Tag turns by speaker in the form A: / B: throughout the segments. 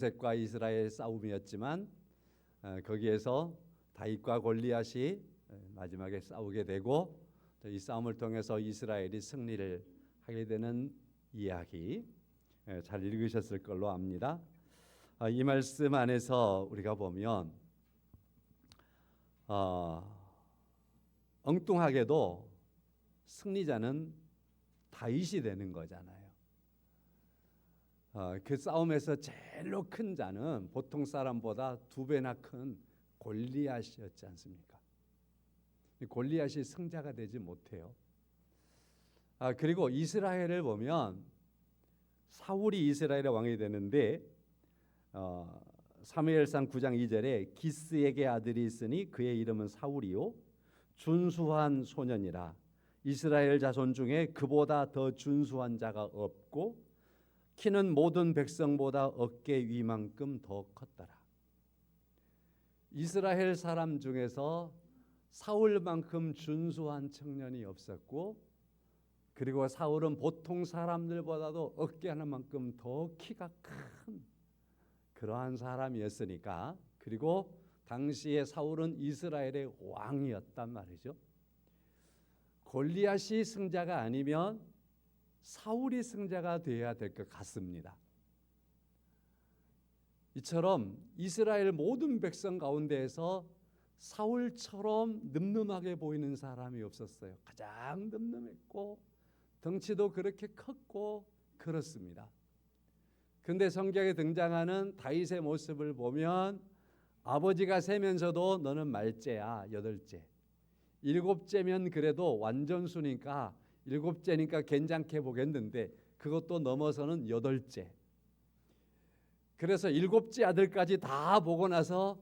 A: 블레셋과 이스라엘의 싸움이었지만 거기에서 다윗과 골리앗이 마지막에 싸우게 되고 이 싸움을 통해서 이스라엘이 승리를 하게 되는 이야기 잘 읽으셨을 걸로 압니다. 이 말씀 안에서 우리가 보면 엉뚱하게도 승리자는 다윗이 되는 거잖아요. 그 싸움에서 제일로 큰 자는 보통 사람보다 2배나 큰 골리앗이었지 않습니까? 골리앗이 승자가 되지 못해요. 그리고 이스라엘을 보면 사울이 이스라엘의 왕이 되는데 사무엘상 9장 2절에 기스에게 아들이 있으니 그의 이름은 사울이요 준수한 소년이라 이스라엘 자손 중에 그보다 더 준수한 자가 없고 키는 모든 백성보다 어깨 위만큼 더 컸더라. 이스라엘 사람 중에서 사울만큼 준수한 청년이 없었고, 그리고 사울은 보통 사람들보다도 어깨 하나만큼 더 키가 큰 그러한 사람이었으니까, 그리고 당시에 사울은 이스라엘의 왕이었단 말이죠. 골리앗이 승자가 아니면 사울이 승자가 되어야 될 것 같습니다. 이처럼 이스라엘 모든 백성 가운데에서 사울처럼 늠름하게 보이는 사람이 없었어요. 가장 늠름했고 덩치도 그렇게 컸고 그렇습니다. 그런데 성경에 등장하는 다윗의 모습을 보면 아버지가 세면서도 너는 말째야, 8째. 7째면 그래도 완전수니까 7째니까 괜찮게 보겠는데 그것도 넘어서는 8째. 그래서 7째 아들까지 다 보고 나서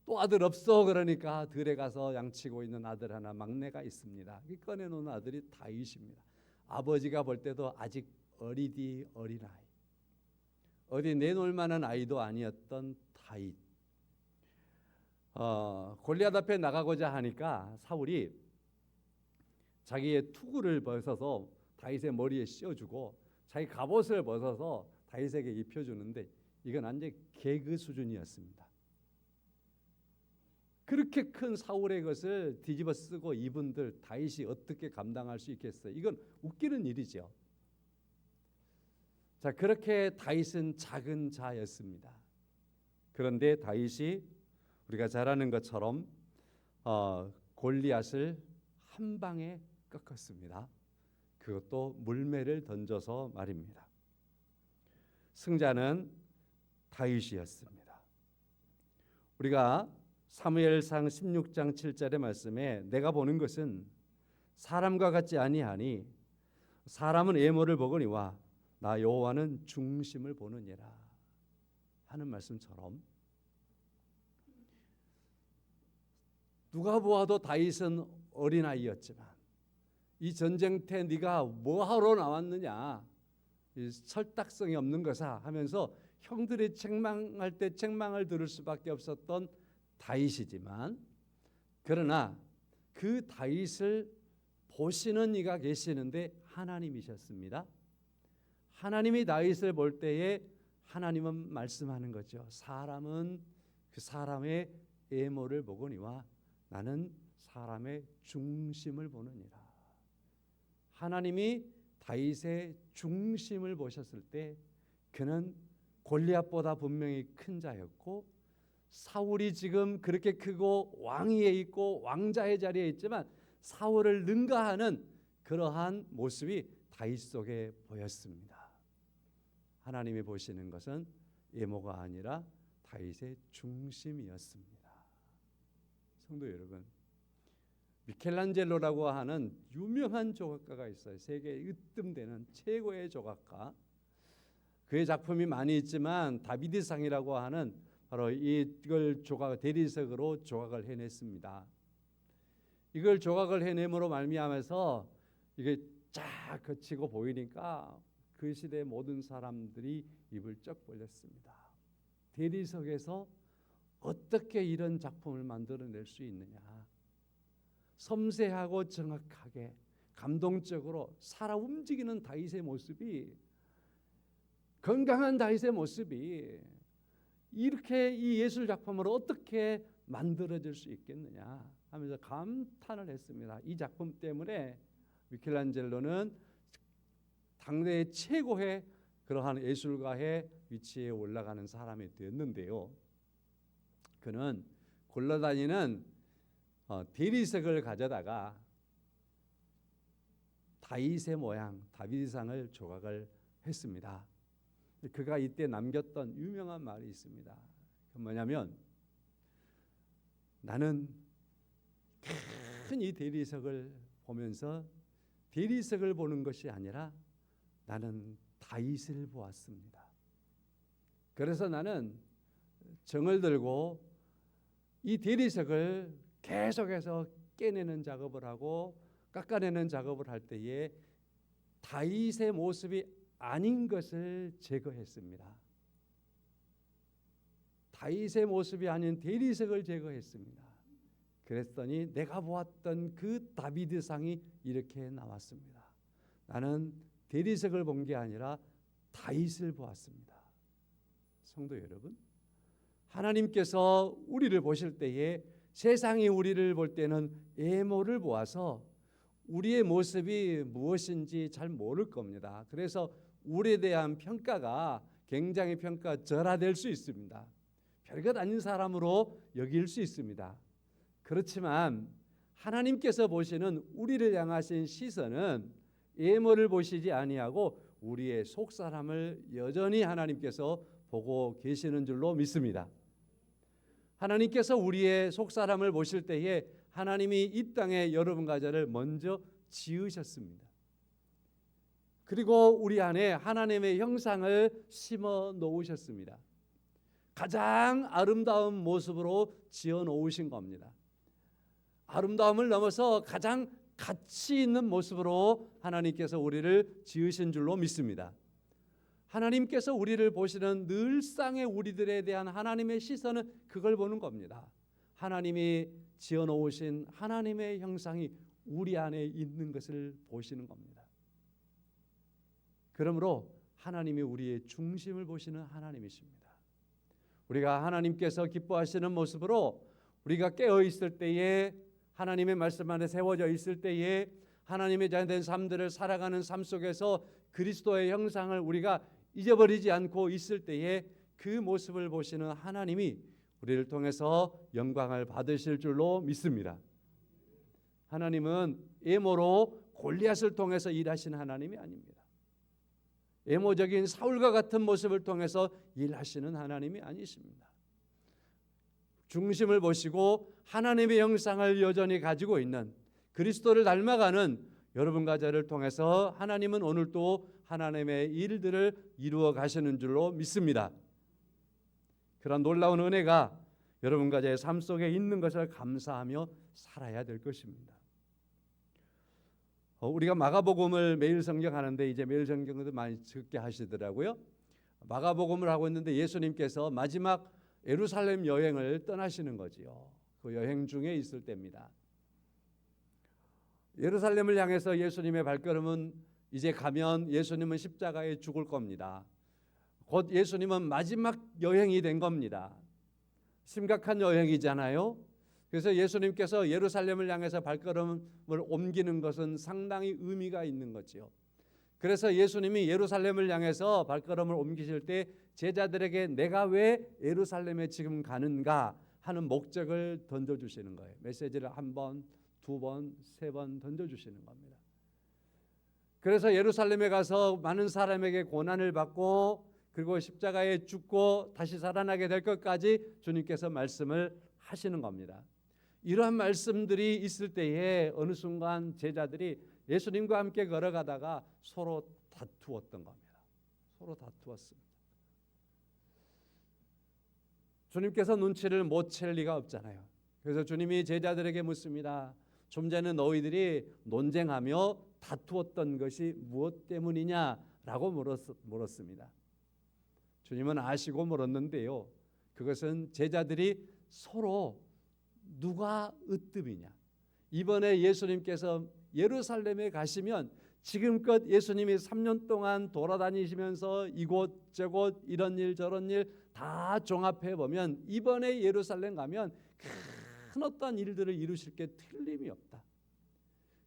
A: 또 아들 없어 그러니까 들에 가서 양치고 있는 아들 하나 막내가 있습니다. 꺼내놓은 아들이 다윗입니다. 아버지가 볼 때도 아직 어리디 어린아이, 어디 내놓을 만한 아이도 아니었던 다윗. 골리앗 앞에 나가고자 하니까 사울이 자기의 투구를 벗어서 다윗의 머리에 씌워주고 자기 갑옷을 벗어서 다윗에게 입혀주는데 이건 완전히 개그 수준이었습니다. 그렇게 큰 사울의 것을 뒤집어 쓰고 이분들 다윗이 어떻게 감당할 수 있겠어요? 이건 웃기는 일이죠. 자, 그렇게 다윗은 작은 자였습니다. 그런데 다윗이 우리가 잘 아는 것처럼 골리앗을 한 방에 꺾었습니다. 그것도 물매를 던져서 말입니다. 승자는 다윗이었습니다. 우리가 사무엘상 16장 7절의 말씀에 내가 보는 것은 사람과 같지 아니하니 사람은 외모를 보거니와 나 여호와는 중심을 보느니라 하는 말씀처럼 누가 보아도 다윗은 어린아이였지만 이 전쟁터 네가 뭐하러 나왔느냐, 철딱성이 없는 거사 하면서 형들이 책망할 때 책망을 들을 수밖에 없었던 다윗이지만, 그러나 그 다윗을 보시는 이가 계시는데 하나님이셨습니다. 하나님이 다윗을 볼 때에 하나님은 말씀하는 거죠. 사람은 그 사람의 외모를 보거니와 나는 사람의 중심을 보느니라. 하나님이 다윗의 중심을 보셨을 때 그는 골리앗보다 분명히 큰 자였고, 사울이 지금 그렇게 크고 왕위에 있고 왕자의 자리에 있지만 사울을 능가하는 그러한 모습이 다윗 속에 보였습니다. 하나님이 보시는 것은 외모가 아니라 다윗의 중심이었습니다. 성도 여러분, 미켈란젤로라고 하는 유명한 조각가가 있어요. 세계에 으뜸되는 최고의 조각가. 그의 작품이 많이 있지만 다비드상이라고 하는 바로 이걸 대리석으로 조각을 해냈습니다. 이걸 조각을 해냄으로 말미암아서 이게 쫙 거치고 보이니까 그 시대 모든 사람들이 입을 쩍 벌렸습니다. 대리석에서 어떻게 이런 작품을 만들어낼 수 있느냐. 섬세하고 정확하게 감동적으로 살아 움직이는 다윗의 모습이 건강한 다윗의 모습이 이렇게 이 예술 작품으로 어떻게 만들어질 수 있겠느냐 하면서 감탄을 했습니다. 이 작품 때문에 미켈란젤로는 당대의 최고의 그러한 예술가의 위치에 올라가는 사람이 되었는데요. 그는 굴러다니는 대리석을 가져다가 다윗의 모양, 다윗상을 조각을 했습니다. 그가 이때 남겼던 유명한 말이 있습니다. 그 뭐냐면, 나는 큰 이 대리석을 보면서 대리석을 보는 것이 아니라 나는 다윗을 보았습니다. 그래서 나는 정을 들고 이 대리석을 계속해서 깨내는 작업을 하고 깎아내는 작업을 할 때에 다윗의 모습이 아닌 것을 제거했습니다. 다윗의 모습이 아닌 대리석을 제거했습니다. 그랬더니 내가 보았던 그 다비드상이 이렇게 나왔습니다. 나는 대리석을 본 게 아니라 다윗을 보았습니다. 성도 여러분, 하나님께서 우리를 보실 때에 세상이 우리를 볼 때는 외모를 보아서 우리의 모습이 무엇인지 잘 모를 겁니다. 그래서 우리에 대한 평가가 굉장히 평가절하될 수 있습니다. 별것 아닌 사람으로 여길 수 있습니다. 그렇지만 하나님께서 보시는 우리를 향하신 시선은 외모를 보시지 아니하고 우리의 속사람을 여전히 하나님께서 보고 계시는 줄로 믿습니다. 하나님께서 우리의 속사람을 보실 때에 하나님이 이 땅에 여러분과 저를 먼저 지으셨습니다. 그리고 우리 안에 하나님의 형상을 심어 놓으셨습니다. 가장 아름다운 모습으로 지어 놓으신 겁니다. 아름다움을 넘어서 가장 가치 있는 모습으로 하나님께서 우리를 지으신 줄로 믿습니다. 하나님께서 우리를 보시는 늘상의 우리들에 대한 하나님의 시선은 그걸 보는 겁니다. 하나님이 지어 놓으신 하나님의 형상이 우리 안에 있는 것을 보시는 겁니다. 그러므로 하나님이 우리의 중심을 보시는 하나님이십니다. 우리가 하나님께서 기뻐하시는 모습으로 우리가 깨어 있을 때에, 하나님의 말씀 안에 세워져 있을 때에, 하나님의 자녀된 삶들을 살아가는 삶 속에서 그리스도의 형상을 우리가 잊어버리지 않고 있을 때에 그 모습을 보시는 하나님이 우리를 통해서 영광을 받으실 줄로 믿습니다. 하나님은 외모로 골리앗을 통해서 일하시는 하나님이 아닙니다. 외모적인 사울과 같은 모습을 통해서 일하시는 하나님이 아니십니다. 중심을 보시고 하나님의 형상을 여전히 가지고 있는 그리스도를 닮아가는 여러분과 저를 통해서 하나님은 오늘도 하나님의 일들을 이루어 가시는 줄로 믿습니다. 그런 놀라운 은혜가 여러분과 저의 삶 속에 있는 것을 감사하며 살아야 될 것입니다. 우리가 마가복음을 매일 성경하는데 이제 매일 성경도 많이 듣게 하시더라고요. 마가복음을 하고 있는데 예수님께서 마지막 예루살렘 여행을 떠나시는 거지요. 그 여행 중에 있을 때입니다. 예루살렘을 향해서 예수님의 발걸음은 이제 가면 예수님은 십자가에 죽을 겁니다. 곧 예수님은 마지막 여행이 된 겁니다. 심각한 여행이잖아요. 그래서 예수님께서 예루살렘을 향해서 발걸음을 옮기는 것은 상당히 의미가 있는 거지요. 그래서 예수님이 예루살렘을 향해서 발걸음을 옮기실 때 제자들에게 내가 왜 예루살렘에 지금 가는가 하는 목적을 던져주시는 거예요. 메시지를 한 번, 두 번, 세 번 던져주시는 겁니다. 그래서 예루살렘에 가서 많은 사람에게 고난을 받고 그리고 십자가에 죽고 다시 살아나게 될 것까지 주님께서 말씀을 하시는 겁니다. 이러한 말씀들이 있을 때에 어느 순간 제자들이 예수님과 함께 걸어가다가 서로 다투었던 겁니다. 서로 다투었습니다. 주님께서 눈치를 못 챌 리가 없잖아요. 그래서 주님이 제자들에게 묻습니다. 좀 전에 너희들이 논쟁하며 다투었던 것이 무엇 때문이냐라고 물었습니다. 주님은 아시고 물었는데요. 그것은 제자들이 서로 누가 으뜸이냐. 이번에 예수님께서 예루살렘에 가시면 지금껏 예수님이 3년 동안 돌아다니시면서 이곳저곳 이런 일 저런 일 다 종합해 보면 이번에 예루살렘 가면 큰 어떤 일들을 이루실 게 틀림이 없다.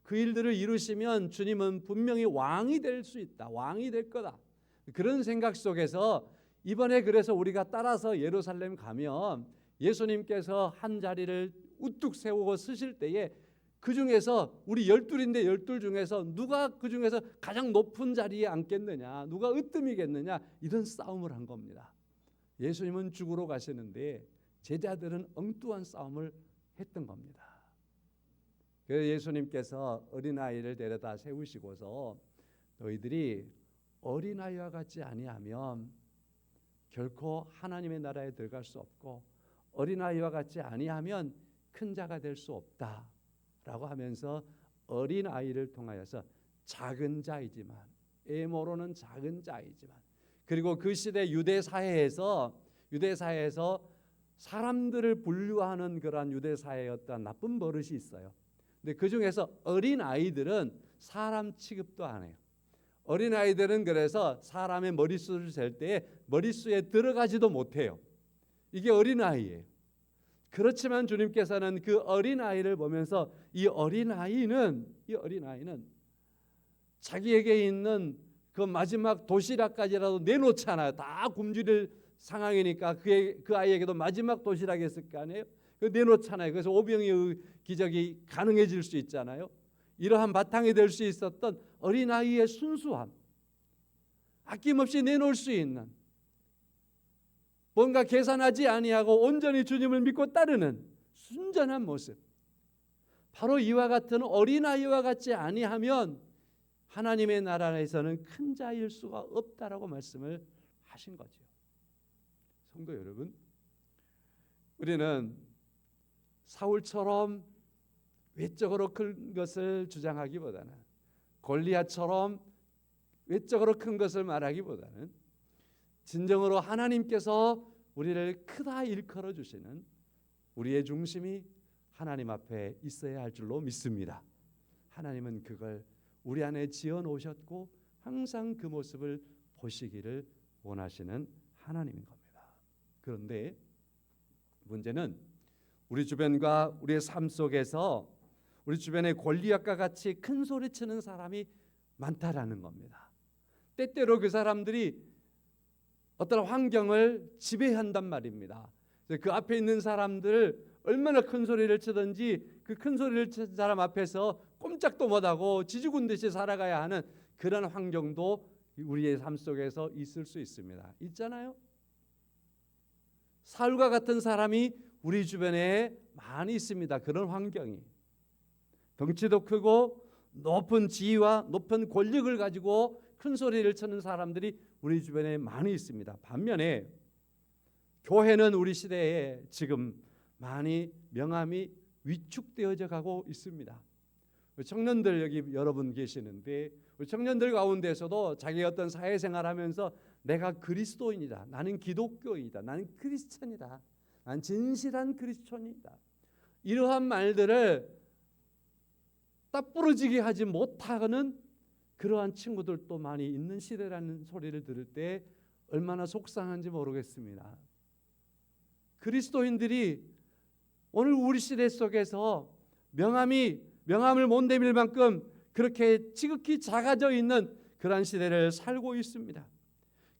A: 그 일들을 이루시면 주님은 분명히 왕이 될 수 있다. 왕이 될 거다. 그런 생각 속에서 이번에 그래서 우리가 따라서 예루살렘 가면 예수님께서 한 자리를 우뚝 세우고 서실 때에 그 중에서 우리 12인데 12 중에서 누가 그 중에서 가장 높은 자리에 앉겠느냐, 누가 으뜸이겠느냐, 이런 싸움을 한 겁니다. 예수님은 죽으러 가시는데 제자들은 엉뚱한 싸움을 했던 겁니다. 그래서 예수님께서 어린아이를 데려다 세우시고서 너희들이 어린아이와 같지 아니하면 결코 하나님의 나라에 들어갈 수 없고 어린아이와 같지 아니하면 큰 자가 될 수 없다 라고 하면서 어린아이를 통하여서 작은 자이지만 애모로는 작은 자이지만 그리고 그 시대 유대 사회에서 사람들을 분류하는 그러한 유대 사회의 어떤 나쁜 버릇이 있어요. 근데 그 중에서 어린아이들은 사람 취급도 안 해요. 어린아이들은 그래서 사람의 머릿수를 잴 때에 머릿수에 들어가지도 못해요. 이게 어린아이예요. 그렇지만 주님께서는 그 어린아이를 보면서 이 어린아이는 자기에게 있는 그 마지막 도시락까지라도 내놓잖아요. 다 굶주릴 상황이니까 그 아이에게도 마지막 도시락이 있을 거 아니에요. 그 내놓잖아요. 그래서 오병이의 기적이 가능해질 수 있잖아요. 이러한 바탕이 될 수 있었던 어린아이의 순수함, 아낌없이 내놓을 수 있는, 뭔가 계산하지 아니하고 온전히 주님을 믿고 따르는 순전한 모습, 바로 이와 같은 어린아이와 같지 아니하면 하나님의 나라에서는 큰 자일 수가 없다라고 말씀을 하신 거죠. 성도 여러분, 우리는 사울처럼 외적으로 큰 것을 주장하기보다는 골리앗처럼 외적으로 큰 것을 말하기보다는 진정으로 하나님께서 우리를 크다 일컬어 주시는 우리의 중심이 하나님 앞에 있어야 할 줄로 믿습니다. 하나님은 그걸 우리 안에 지어 놓으셨고 항상 그 모습을 보시기를 원하시는 하나님인 겁니다. 그런데 문제는 우리 주변과 우리의 삶 속에서 우리 주변에 골리앗과 같이 큰 소리 치는 사람이 많다라는 겁니다. 때때로 그 사람들이 어떤 환경을 지배한단 말입니다. 그 앞에 있는 사람들 얼마나 큰 소리를 치든지 그 큰 소리를 친 사람 앞에서 꼼짝도 못하고 지죽은 듯이 살아가야 하는 그런 환경도 우리의 삶 속에서 있을 수 있습니다. 있잖아요. 사울과 같은 사람이 우리 주변에 많이 있습니다. 그런 환경이. 덩치도 크고 높은 지위와 높은 권력을 가지고 큰 소리를 치는 사람들이 우리 주변에 많이 있습니다. 반면에 교회는 우리 시대에 지금 많이 명함이 위축되어져 가고 있습니다. 청년들 여기 여러분 계시는데 청년들 가운데서도 자기 어떤 사회생활하면서 내가 그리스도인이다, 나는 기독교인이다, 나는 크리스천이다, 난 진실한 크리스천이다, 이러한 말들을 딱 부러지게 하지 못하는 그러한 친구들도 많이 있는 시대라는 소리를 들을 때 얼마나 속상한지 모르겠습니다. 그리스도인들이 오늘 우리 시대 속에서 명함을 못 내밀 만큼 그렇게 지극히 작아져 있는 그러한 시대를 살고 있습니다.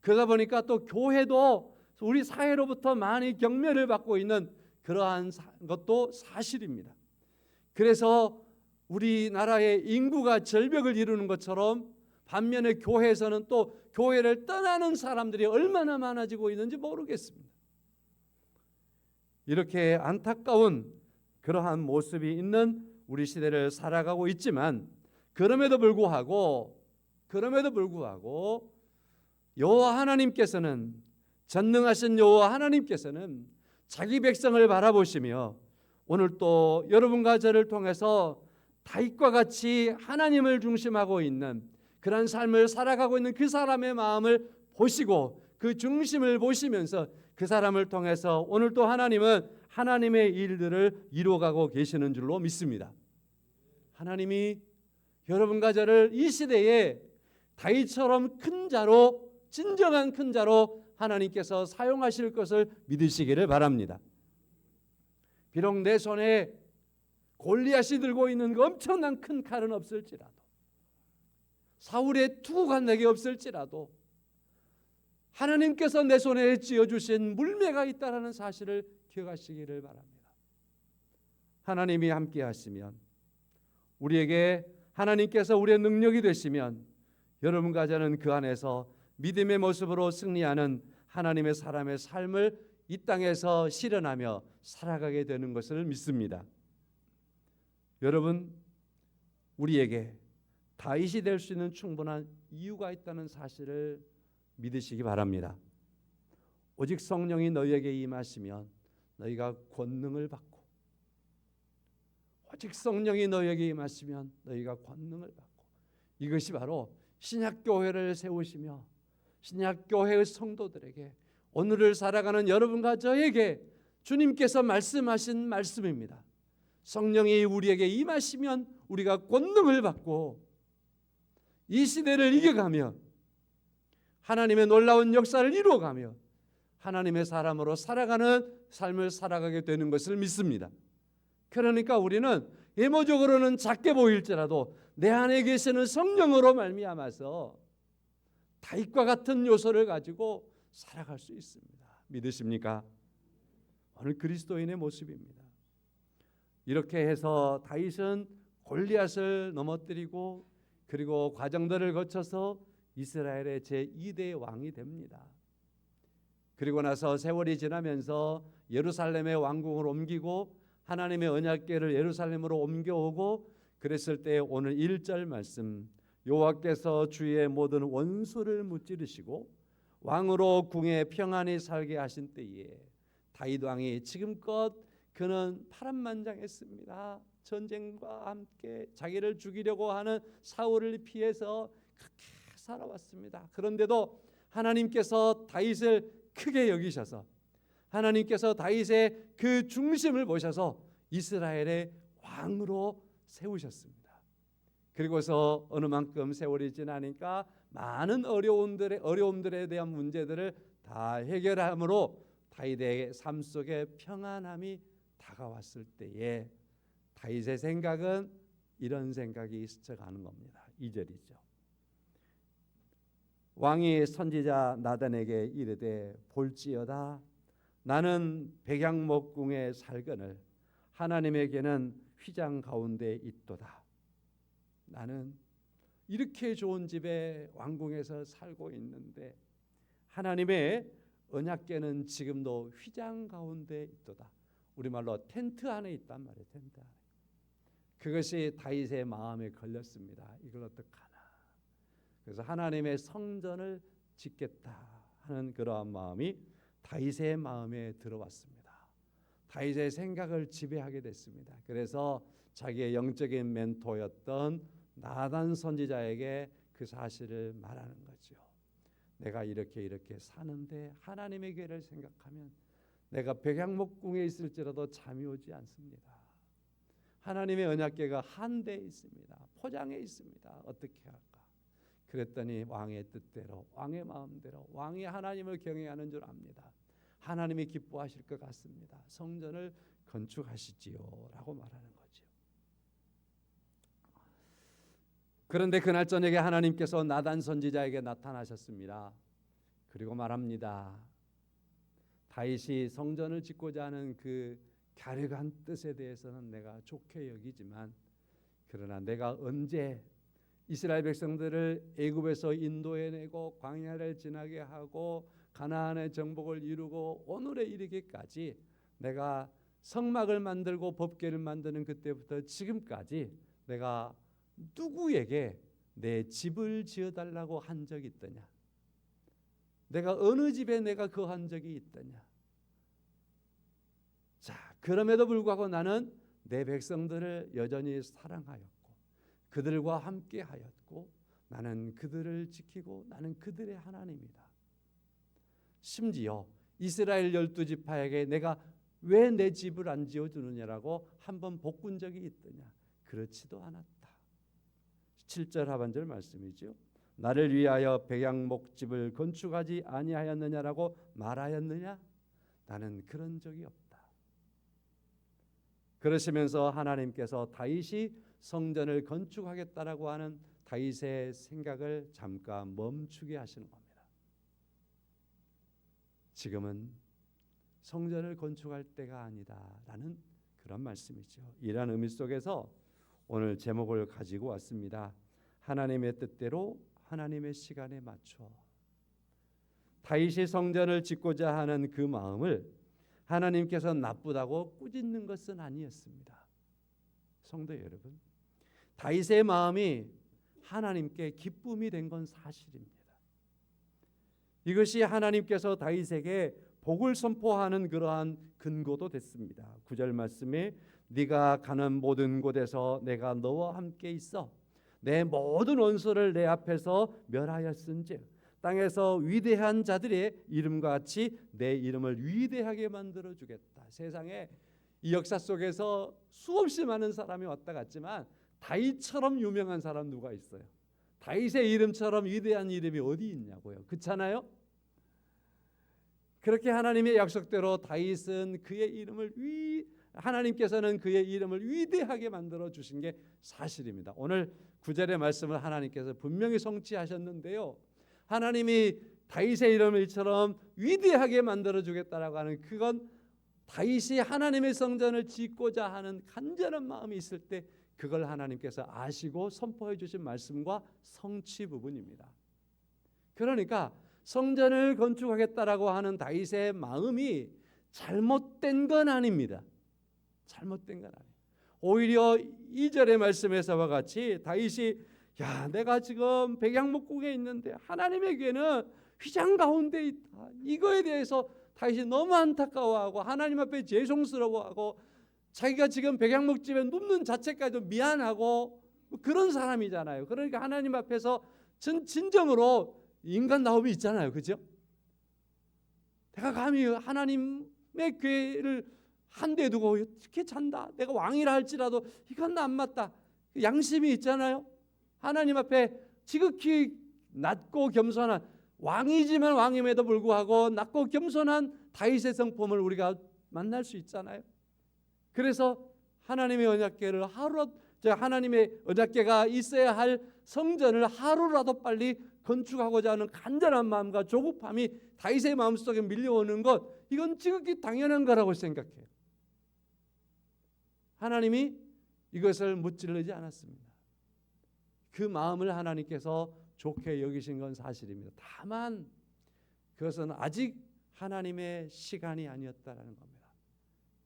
A: 그러다 보니까 또 교회도 우리 사회로부터 많이 경멸을 받고 있는 그러한 것도 사실입니다. 그래서 우리나라의 인구가 절벽을 이루는 것처럼 반면에 교회에서는 또 교회를 떠나는 사람들이 얼마나 많아지고 있는지 모르겠습니다. 이렇게 안타까운 그러한 모습이 있는 우리 시대를 살아가고 있지만 그럼에도 불구하고 여호와 하나님께서는, 전능하신 여호와 하나님께서는 자기 백성을 바라보시며 오늘 또 여러분과 저를 통해서 다윗과 같이 하나님을 중심하고 있는 그런 삶을 살아가고 있는 그 사람의 마음을 보시고 그 중심을 보시면서 그 사람을 통해서 오늘도 하나님은 하나님의 일들을 이루어가고 계시는 줄로 믿습니다. 하나님이 여러분과 저를 이 시대에 다윗처럼 큰 자로, 진정한 큰 자로 하나님께서 사용하실 것을 믿으시기를 바랍니다. 비록 내 손에 골리앗이 들고 있는 그 엄청난 큰 칼은 없을지라도, 사울의 투구가 내게 없을지라도 하나님께서 내 손에 쥐어주신 물매가 있다는 사실을 기억하시기를 바랍니다. 하나님이 함께 하시면, 우리에게 하나님께서 우리의 능력이 되시면 여러분과 저는 그 안에서 믿음의 모습으로 승리하는 하나님의 사람의 삶을 이 땅에서 실현하며 살아가게 되는 것을 믿습니다. 여러분, 우리에게 다윗이 될 수 있는 충분한 이유가 있다는 사실을 믿으시기 바랍니다. 오직 성령이 너희에게 임하시면 너희가 권능을 받고, 오직 성령이 너희에게 임하시면 너희가 권능을 받고, 이것이 바로 신약교회를 세우시며 신약교회의 성도들에게, 오늘을 살아가는 여러분과 저에게 주님께서 말씀하신 말씀입니다. 성령이 우리에게 임하시면 우리가 권능을 받고 이 시대를 이겨가며 하나님의 놀라운 역사를 이루어가며 하나님의 사람으로 살아가는 삶을 살아가게 되는 것을 믿습니다. 그러니까 우리는 외모적으로는 작게 보일지라도 내 안에 계시는 성령으로 말미암아서 다윗과 같은 요소를 가지고 살아갈 수 있습니다. 믿으십니까? 오늘 그리스도인의 모습입니다. 이렇게 해서 다윗은 골리앗을 넘어뜨리고 그리고 과정들을 거쳐서 이스라엘의 제2대 왕이 됩니다. 그리고 나서 세월이 지나면서 예루살렘의 왕궁을 옮기고 하나님의 언약궤를 예루살렘으로 옮겨오고 그랬을 때 오늘 1절 말씀, 여호와께서 주의 모든 원수를 무찌르시고 왕으로 궁에 평안히 살게 하신 때에 다윗 왕이 지금껏 그는 파란만장했습니다. 전쟁과 함께 자기를 죽이려고 하는 사울을 피해서 그렇게 살아왔습니다. 그런데도 하나님께서 다윗을 크게 여기셔서 하나님께서 다윗의 그 중심을 보셔서 이스라엘의 왕으로 세우셨습니다. 그리고서 어느 만큼 세월이 지나니까 많은 어려움들에 대한 문제들을 다 해결함으로 다윗의 삶 속에 평안함이 다가왔을 때에 다윗의 생각은 이런 생각이 스쳐가는 겁니다. 2절이죠. 왕이 선지자 나단에게 이르되 볼지어다 나는 백양목궁에 살거늘 하나님에게는 휘장 가운데 있도다. 나는 이렇게 좋은 집에 왕궁에서 살고 있는데 하나님의 언약궤는 지금도 휘장 가운데 있도다. 우리말로 텐트 안에 있단 말이에요. 텐트 안에. 그것이 다윗의 마음에 걸렸습니다. 이걸 어떡하나. 그래서 하나님의 성전을 짓겠다 하는 그러한 마음이 다윗의 마음에 들어왔습니다. 다윗의 생각을 지배하게 됐습니다. 그래서 자기의 영적인 멘토였던 나단 선지자에게 그 사실을 말하는 거죠. 내가 이렇게 사는데 하나님의 궤를 생각하면 내가 백양목궁에 있을지라도 잠이 오지 않습니다. 하나님의 언약궤가 한 대 있습니다. 포장해 있습니다. 어떻게 할까? 그랬더니 왕의 뜻대로, 왕의 마음대로, 왕이 하나님을 경외하는 줄 압니다. 하나님이 기뻐하실 것 같습니다. 성전을 건축하시지요 라고 말하는 거죠. 그런데 그날 저녁에 하나님께서 나단 선지자에게 나타나셨습니다. 그리고 말합니다. 다윗이 성전을 짓고자 하는 그 갸륵한 뜻에 대해서는 내가 좋게 여기지만 그러나 내가 언제 이스라엘 백성들을 애굽에서 인도해내고 광야를 지나게 하고 가나안의 정복을 이루고 오늘에 이르기까지 내가 성막을 만들고 법궤를 만드는 그때부터 지금까지 내가 누구에게 내 집을 지어달라고 한 적이 있더냐? 내가 어느 집에 내가 거한 적이 있더냐? 자, 그럼에도 불구하고 나는 내 백성들을 여전히 사랑하였고 그들과 함께 하였고 나는 그들을 지키고 나는 그들의 하나님이다. 심지어 이스라엘 12지파에게 내가 왜 내 집을 안 지어주느냐라고 한번 복군 적이 있더냐? 그렇지도 않았다. 7절 하반절 말씀이죠. 나를 위하여 백향목집을 건축하지 아니하였느냐라고 말하였느냐? 나는 그런 적이 없다. 그러시면서 하나님께서 다윗이 성전을 건축하겠다라고 하는 다윗의 생각을 잠깐 멈추게 하시는 겁니다. 지금은 성전을 건축할 때가 아니다라는 그런 말씀이죠. 이러한 의미 속에서 오늘 제목을 가지고 왔습니다. 하나님의 뜻대로 하나님의 시간에 맞춰. 다윗이 성전을 짓고자 하는 그 마음을 하나님께서 나쁘다고 꾸짖는 것은 아니었습니다. 성도 여러분, 다윗의 마음이 하나님께 기쁨이 된 건 사실입니다. 이것이 하나님께서 다윗에게 복을 선포하는 그러한 근거도 됐습니다. 9절 말씀에 네가 가는 모든 곳에서 내가 너와 함께 있어 내 모든 원수를 내 앞에서 멸하였은즉 땅에서 위대한 자들의 이름과 같이 내 이름을 위대하게 만들어 주겠다. 세상에 이 역사 속에서 수없이 많은 사람이 왔다 갔지만 다윗처럼 유명한 사람 누가 있어요? 다윗의 이름처럼 위대한 이름이 어디 있냐고요. 그렇잖아요? 그렇게 하나님의 약속대로 다윗은 하나님께서는 그의 이름을 위대하게 만들어 주신 게 사실입니다. 오늘 9절의 말씀을 하나님께서 분명히 성취하셨는데요. 하나님이 다윗의 이름을 이처럼 위대하게 만들어 주겠다라고 하는 그건 다윗이 하나님의 성전을 짓고자 하는 간절한 마음이 있을 때 그걸 하나님께서 아시고 선포해 주신 말씀과 성취 부분입니다. 그러니까 성전을 건축하겠다라고 하는 다윗의 마음이 잘못된 건 아닙니다. 잘못된 건 아니에요. 오히려 2절의 말씀에서와 같이 다윗이 내가 지금 백향목궁에 있는데 하나님의 교회는 휘장 가운데 있다. 이거에 대해서 다윗이 너무 안타까워하고 하나님 앞에 죄송스러워하고 자기가 지금 백향목집에 눕는 자체까지도 미안하고 그런 사람이잖아요. 그러니까 하나님 앞에서 진정으로 인간다움이 있잖아요. 그죠? 내가 감히 하나님의 교회를 한 대 두고 어떻게 잔다. 내가 왕이라 할지라도 이건 안 맞다. 양심이 있잖아요. 하나님 앞에 지극히 낮고 겸손한 왕이지만 왕임에도 불구하고 낮고 겸손한 다윗의 성품을 우리가 만날 수 있잖아요. 그래서 하나님의 언약궤를 하나님의 언약궤가 있어야 할 성전을 하루라도 빨리 건축하고자 하는 간절한 마음과 조급함이 다윗의 마음속에 밀려오는 것, 이건 지극히 당연한 거라고 생각해요. 하나님이 이것을 무찔르지 않았습니다. 그 마음을 하나님께서 좋게 여기신 건 사실입니다. 다만 그것은 아직 하나님의 시간이 아니었다라는 겁니다.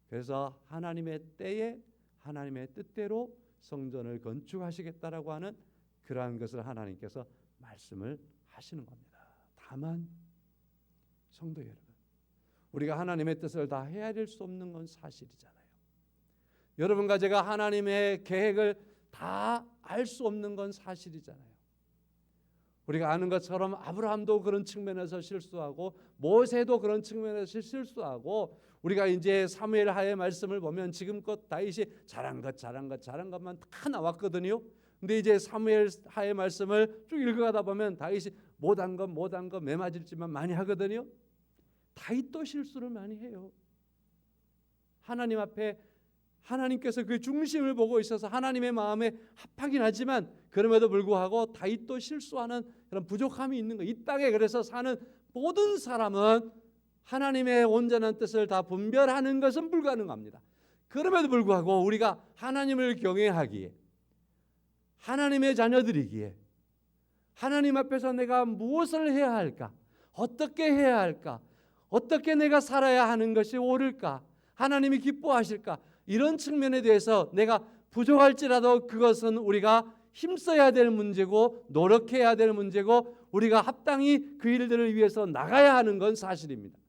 A: 그래서 하나님의 때에 하나님의 뜻대로 성전을 건축하시겠다라고 하는 그러한 것을 하나님께서 말씀을 하시는 겁니다. 다만 성도 여러분, 우리가 하나님의 뜻을 다 헤아릴 수 없는 건 사실이잖아요. 여러분과 제가 하나님의 계획을 다 알 수 없는 건 사실이잖아요. 우리가 아는 것처럼 아브라함도 그런 측면에서 실수하고 모세도 그런 측면에서 실수하고 우리가 이제 사무엘 하의 말씀을 보면 지금껏 다윗이 잘한 것만 다 나왔거든요. 근데 이제 사무엘 하의 말씀을 쭉 읽어가다 보면 다윗이 못한 것 매맞을지만 많이 하거든요. 다윗도 실수를 많이 해요. 하나님 앞에 하나님께서 그 중심을 보고 있어서 하나님의 마음에 합하긴 하지만 그럼에도 불구하고 다윗도 실수하는 그런 부족함이 있는 거예요. 이 땅에 그래서 사는 모든 사람은 하나님의 온전한 뜻을 다 분별하는 것은 불가능합니다. 그럼에도 불구하고 우리가 하나님을 경외하기에, 하나님의 자녀들이기에 하나님 앞에서 내가 무엇을 해야 할까? 어떻게 해야 할까? 어떻게 내가 살아야 하는 것이 옳을까? 하나님이 기뻐하실까? 이런 측면에 대해서 내가 부족할지라도 그것은 우리가 힘써야 될 문제고 노력해야 될 문제고 우리가 합당히 그 일들을 위해서 나가야 하는 건 사실입니다.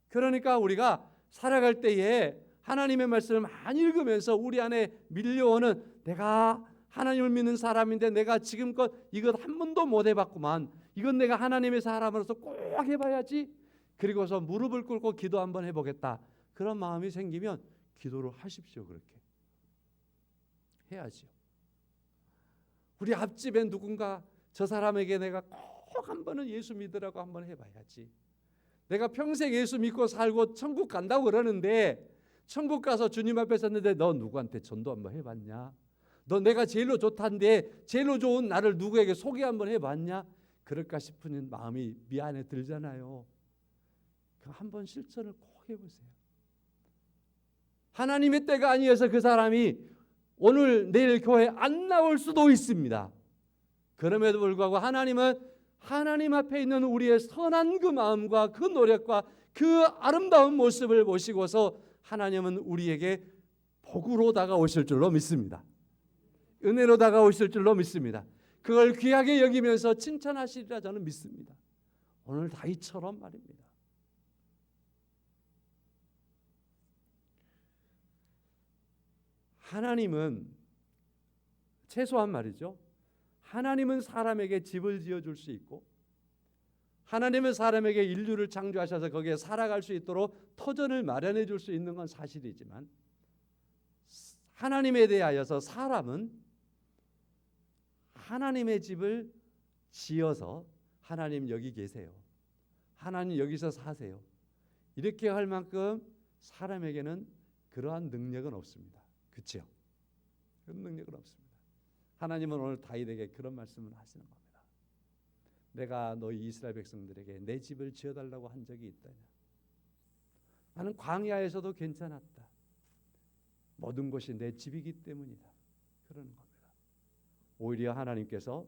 A: 그러니까 우리가 살아갈 때에 하나님의 말씀을 많이 읽으면서 우리 안에 밀려오는 내가 하나님을 믿는 사람인데 내가 지금껏 이것 한 번도 못 해봤구만. 이건 내가 하나님의 사람으로서 꼭 해봐야지. 그리고서 무릎을 꿇고 기도 한번 해보겠다. 그런 마음이 생기면 기도를 하십시오. 그렇게 해야죠. 우리 앞집에 누군가 저 사람에게 내가 꼭 한 번은 예수 믿으라고 한번 해봐야지. 내가 평생 예수 믿고 살고 천국 간다고 그러는데 천국 가서 주님 앞에 섰는데 너 누구한테 전도 한번 해봤냐? 너 내가 제일로 좋단데 제일로 좋은 나를 누구에게 소개 한번 해봤냐? 그럴까 싶은 마음이 미안해 들잖아요. 그 한번 실천을 꼭 해보세요. 하나님의 때가 아니어서 그 사람이 오늘 내일 교회 안 나올 수도 있습니다. 그럼에도 불구하고 하나님은 하나님 앞에 있는 우리의 선한 그 마음과 그 노력과 그 아름다운 모습을 보시고서 하나님은 우리에게 복으로 다가오실 줄로 믿습니다. 은혜로 다가오실 줄로 믿습니다. 그걸 귀하게 여기면서 칭찬하시리라 저는 믿습니다. 오늘 다윗처럼 말입니다. 하나님은 최소한 말이죠. 하나님은 사람에게 집을 지어줄 수 있고 하나님은 사람에게 인류를 창조하셔서 거기에 살아갈 수 있도록 터전을 마련해 줄 수 있는 건 사실이지만 하나님에 대하여서 사람은 하나님의 집을 지어서 하나님 여기 계세요. 하나님 여기서 사세요. 이렇게 할 만큼 사람에게는 그러한 능력은 없습니다. 그렇죠? 그런 능력은 없습니다. 하나님은 오늘 다윗에게 그런 말씀을 하시는 겁니다. 내가 너희 이스라엘 백성들에게 내 집을 지어달라고 한 적이 있다냐? 나는 광야에서도 괜찮았다. 모든 것이 내 집이기 때문이다. 그러는 겁니다. 오히려 하나님께서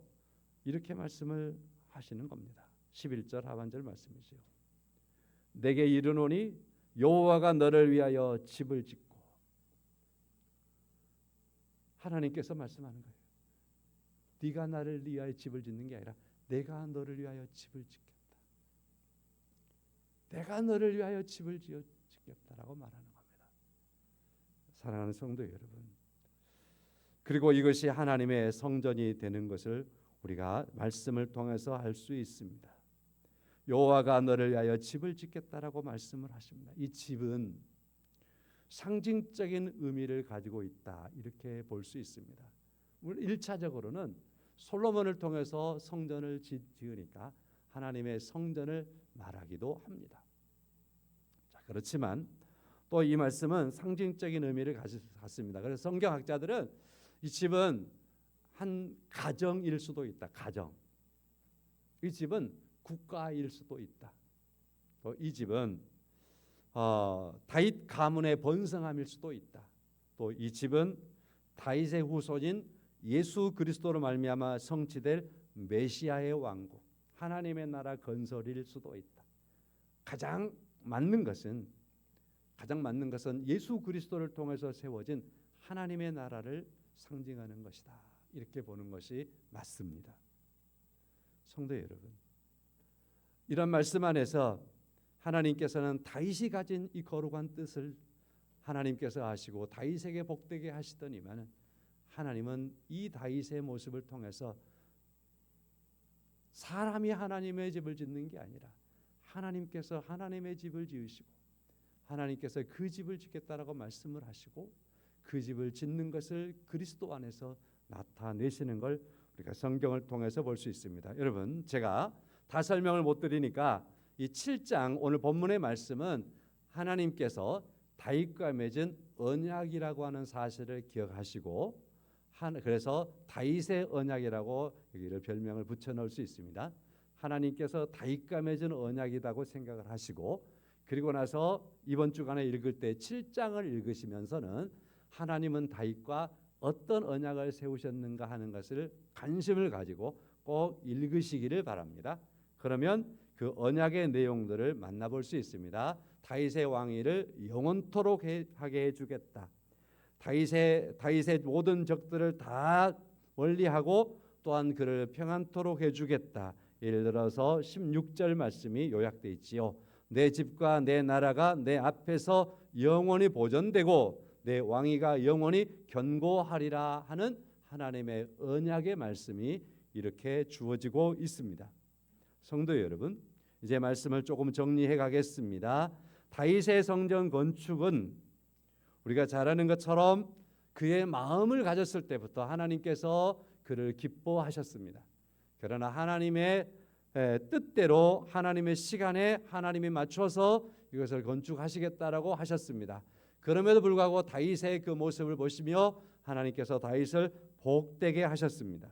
A: 이렇게 말씀을 하시는 겁니다. 11절 하반절 말씀이죠. 내게 이르노니 여호와가 너를 위하여 집을 짓고 하나님께서 말씀하는 거예요. 네가 나를 위하여 집을 짓는 게 아니라 내가 너를 위하여 집을 짓겠다. 내가 너를 위하여 집을 짓겠다라고 말하는 겁니다. 사랑하는 성도 여러분, 그리고 이것이 하나님의 성전이 되는 것을 우리가 말씀을 통해서 알 수 있습니다. 여호와가 너를 위하여 집을 짓겠다라고 말씀을 하십니다. 이 집은 상징적인 의미를 가지고 있다 이렇게 볼 수 있습니다. 1차적으로는 솔로몬을 통해서 성전을 지으니까 하나님의 성전을 말하기도 합니다. 자, 그렇지만 또 이 말씀은 상징적인 의미를 갖습니다. 그래서 성경학자들은 이 집은 한 가정일 수도 있다. 가정. 이 집은 국가일 수도 있다. 또 이 집은 다윗 가문의 번성함일 수도 있다. 또 이 집은 다윗의 후손인 예수 그리스도로 말미암아 성취될 메시아의 왕국, 하나님의 나라 건설일 수도 있다. 가장 맞는 것은 예수 그리스도를 통해서 세워진 하나님의 나라를 상징하는 것이다. 이렇게 보는 것이 맞습니다. 성도 여러분, 이런 말씀 안에서 하나님께서는 다윗이 가진 이 거룩한 뜻을 하나님께서 하시고 다윗에게 복되게 하시더니만 하나님은 이 다윗의 모습을 통해서 사람이 하나님의 집을 짓는 게 아니라 하나님께서 하나님의 집을 지으시고 하나님께서 그 집을 짓겠다라고 말씀을 하시고 그 집을 짓는 것을 그리스도 안에서 나타내시는 걸 우리가 성경을 통해서 볼 수 있습니다. 여러분, 제가 다 설명을 못 드리니까 이 7장 오늘 본문의 말씀은 하나님께서 다윗과 맺은 언약이라고 하는 사실을 기억하시고 그래서 다윗의 언약이라고 여기를 별명을 붙여놓을 수 있습니다. 하나님께서 다윗과 맺은 언약이라고 생각을 하시고 그리고 나서 이번 주간에 읽을 때 7장을 읽으시면서는 하나님은 다윗과 어떤 언약을 세우셨는가 하는 것을 관심을 가지고 꼭 읽으시기를 바랍니다. 그러면 그 언약의 내용들을 만나볼 수 있습니다. 다윗의 왕위를 영원토록 하게 해주겠다. 다윗의 모든 적들을 다 멀리하고 또한 그를 평안토록 해주겠다. 예를 들어서 16절 말씀이 요약되어 있지요. 내 집과 내 나라가 내 앞에서 영원히 보존되고 내 왕위가 영원히 견고하리라 하는 하나님의 언약의 말씀이 이렇게 주어지고 있습니다. 성도 여러분, 이제 말씀을 조금 정리해 가겠습니다. 다윗의 성전 건축은 우리가 잘 아는 것처럼 그의 마음을 가졌을 때부터 하나님께서 그를 기뻐하셨습니다. 그러나 하나님의 뜻대로 하나님의 시간에 하나님이 맞춰서 이것을 건축하시겠다라고 하셨습니다. 그럼에도 불구하고 다윗의 그 모습을 보시며 하나님께서 다윗을 복되게 하셨습니다.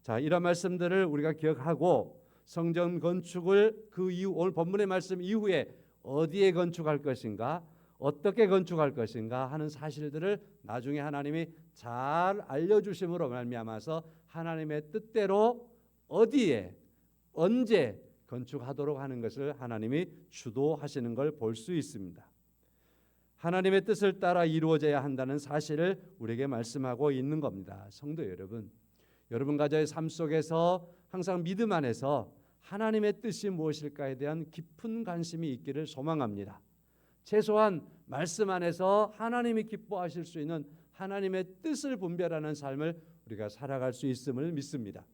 A: 자, 이런 말씀들을 우리가 기억하고 성전 건축을 그 이후 오늘 본문의 말씀 이후에 어디에 건축할 것인가, 어떻게 건축할 것인가 하는 사실들을 나중에 하나님이 잘 알려주심으로 말미암아서 하나님의 뜻대로 어디에 언제 건축하도록 하는 것을 하나님이 주도하시는 걸 볼 수 있습니다. 하나님의 뜻을 따라 이루어져야 한다는 사실을 우리에게 말씀하고 있는 겁니다. 성도 여러분, 여러분 가정의 삶 속에서 항상 믿음 안에서 하나님의 뜻이 무엇일까에 대한 깊은 관심이 있기를 소망합니다. 최소한 말씀 안에서 하나님이 기뻐하실 수 있는 하나님의 뜻을 분별하는 삶을 우리가 살아갈 수 있음을 믿습니다.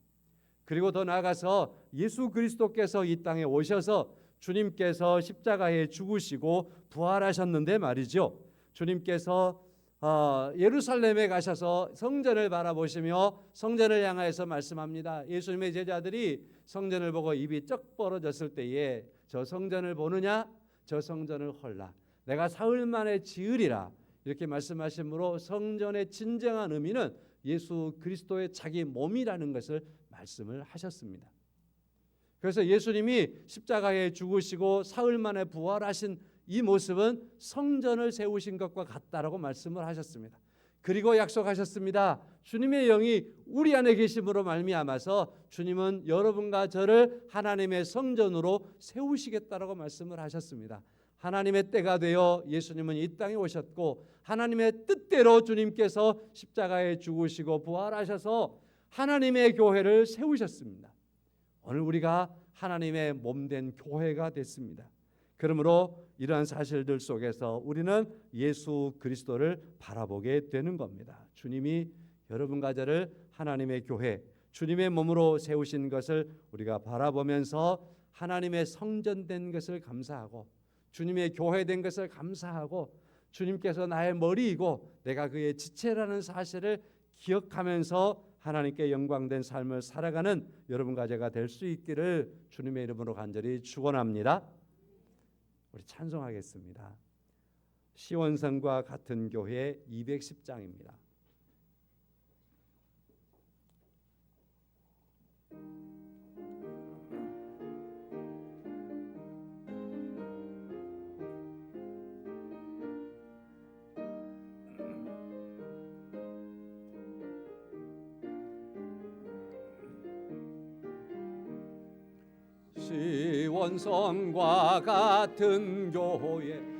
A: 그리고 더 나아가서 예수 그리스도께서 이 땅에 오셔서 주님께서 십자가에 죽으시고 부활하셨는데 말이죠. 주님께서 예루살렘에 가셔서 성전을 바라보시며 성전을 향하여서 말씀합니다. 예수님의 제자들이 성전을 보고 입이 쩍 벌어졌을 때에 저 성전을 보느냐, 저 성전을 헐라, 내가 사흘 만에 지으리라, 이렇게 말씀하심으로 성전의 진정한 의미는 예수 그리스도의 자기 몸이라는 것을 말씀을 하셨습니다. 그래서 예수님이 십자가에 죽으시고 사흘 만에 부활하신 이 모습은 성전을 세우신 것과 같다라고 말씀을 하셨습니다. 그리고 약속하셨습니다. 주님의 영이 우리 안에 계심으로 말미암아서 주님은 여러분과 저를 하나님의 성전으로 세우시겠다라고 말씀을 하셨습니다. 하나님의 때가 되어 예수님은 이 땅에 오셨고 하나님의 뜻대로 주님께서 십자가에 죽으시고 부활하셔서 하나님의 교회를 세우셨습니다. 오늘 우리가 하나님의 몸된 교회가 됐습니다. 그러므로 이러한 사실들 속에서 우리는 예수 그리스도를 바라보게 되는 겁니다. 주님이 여러분과 저를 하나님의 교회, 주님의 몸으로 세우신 것을 우리가 바라보면서 하나님의 성전된 것을 감사하고 주님의 교회된 것을 감사하고 주님께서 나의 머리이고 내가 그의 지체라는 사실을 기억하면서 하나님께 영광된 삶을 살아가는 여러분과 제가 될 수 있기를 주님의 이름으로 간절히 축원합니다. 우리 찬송하겠습니다. 시원성과 같은 교회 210장입니다. 시원성과 같은 교회